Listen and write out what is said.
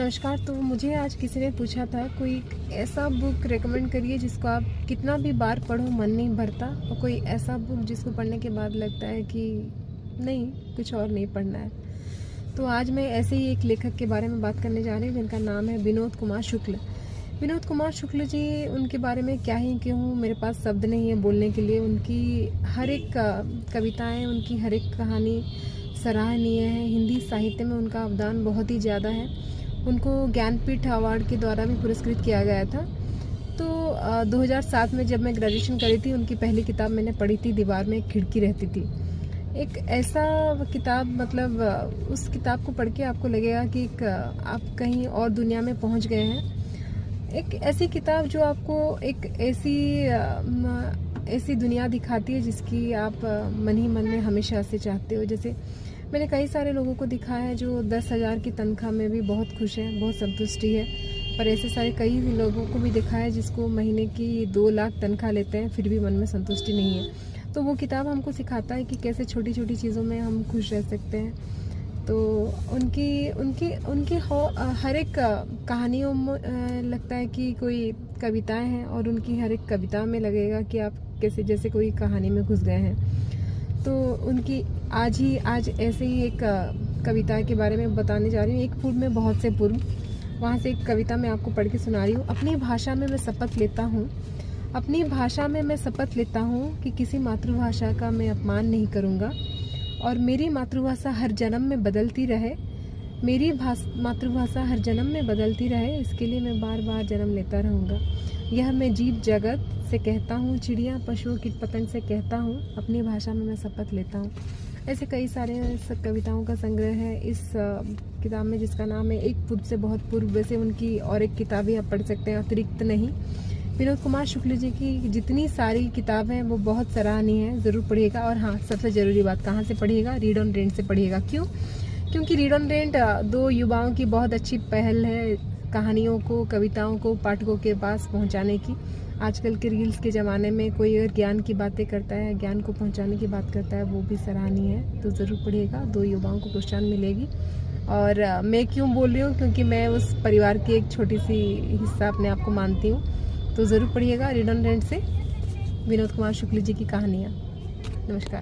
नमस्कार। तो मुझे आज किसी ने पूछा था कोई ऐसा बुक रेकमेंड करिए जिसको आप कितना भी बार पढ़ो मन नहीं भरता, और कोई ऐसा बुक जिसको पढ़ने के बाद लगता है कि नहीं, कुछ और नहीं पढ़ना है। तो आज मैं ऐसे ही एक लेखक के बारे में बात करने जा रही हूँ जिनका नाम है विनोद कुमार शुक्ल। विनोद कुमार शुक्ल जी, उनके बारे में क्या ही कहूँ, मेरे पास शब्द नहीं है बोलने के लिए। उनकी हर एक कविताएँ, उनकी हर एक कहानी सराहनीय है। हिंदी साहित्य में उनका अवदान बहुत ही ज़्यादा है। उनको ज्ञानपीठ अवार्ड के द्वारा भी पुरस्कृत किया गया था। तो 2007 में जब मैं ग्रेजुएशन करी थी, उनकी पहली किताब मैंने पढ़ी थी, दीवार में एक खिड़की रहती थी। एक ऐसा किताब, मतलब उस किताब को पढ़ के आपको लगेगा कि आप कहीं और दुनिया में पहुंच गए हैं। एक ऐसी किताब जो आपको एक ऐसी दुनिया दिखाती है जिसकी आप मन ही मन में हमेशा से चाहते हो। जैसे मैंने कई सारे लोगों को दिखा है जो 10,000 की तनख्वाह में भी बहुत खुश हैं, बहुत संतुष्टि है। पर ऐसे सारे कई लोगों को भी दिखा है जिसको महीने की 2 लाख तनख्वाह लेते हैं, फिर भी मन में संतुष्टि नहीं है। तो वो किताब हमको सिखाता है कि कैसे छोटी छोटी चीज़ों में हम खुश रह सकते हैं। तो उनकी हर एक कहानियों में लगता है कि कोई कविताएं हैं, और उनकी हर एक कविता में लगेगा कि आप कैसे जैसे कोई कहानी में घुस गए हैं। तो उनकी आज ऐसे ही एक कविता के बारे में बताने जा रही हूँ। एक पूर्व में बहुत से पूर्व, वहाँ से एक कविता मैं आपको पढ़ के सुना रही हूँ। अपनी भाषा में मैं शपथ लेता हूँ, अपनी भाषा में मैं शपथ लेता हूँ कि किसी मातृभाषा का मैं अपमान नहीं करूँगा, और मेरी मातृभाषा हर जन्म में बदलती रहे। मेरी मातृभाषा हर जन्म में बदलती रहे, इसके लिए मैं बार बार जन्म लेता रहूँगा। यह मैं जीव जगत से कहता हूँ, चिड़िया पशु कीट पतंग से कहता हूँ, अपनी भाषा में मैं शपथ लेता हूँ। ऐसे कई सारे कविताओं का संग्रह है इस किताब में, जिसका नाम है एक पूर्व से बहुत पूर्व। वैसे उनकी और एक किताबें आप पढ़ सकते हैं, अतिरिक्त नहीं। विनोद कुमार शुक्ल जी की जितनी सारी किताबें हैं वो बहुत सराहनीय है, ज़रूर पढ़िएगा। और हाँ, सबसे ज़रूरी बात, कहाँ से पढ़िएगा? रीड ऑन रेंट से पढ़िएगा। क्यों? क्योंकि रीड ऑन रेंट 2 युवाओं की बहुत अच्छी पहल है कहानियों को, कविताओं को पाठकों के पास पहुंचाने की। आजकल के रील्स के ज़माने में कोई अगर ज्ञान की बातें करता है, ज्ञान को पहुंचाने की बात करता है, वो भी सराहनीय है। तो ज़रूर पढ़िएगा, 2 युवाओं को प्रोत्साहन मिलेगी। और मैं क्यों बोल रही हूँ? क्योंकि मैं उस परिवार की एक छोटी सी हिस्सा अपने आप को मानती हूँ। तो ज़रूर पढ़िएगा रीड ऑन रेंट से विनोद कुमार शुक्ल जी की कहानियाँ। नमस्कार।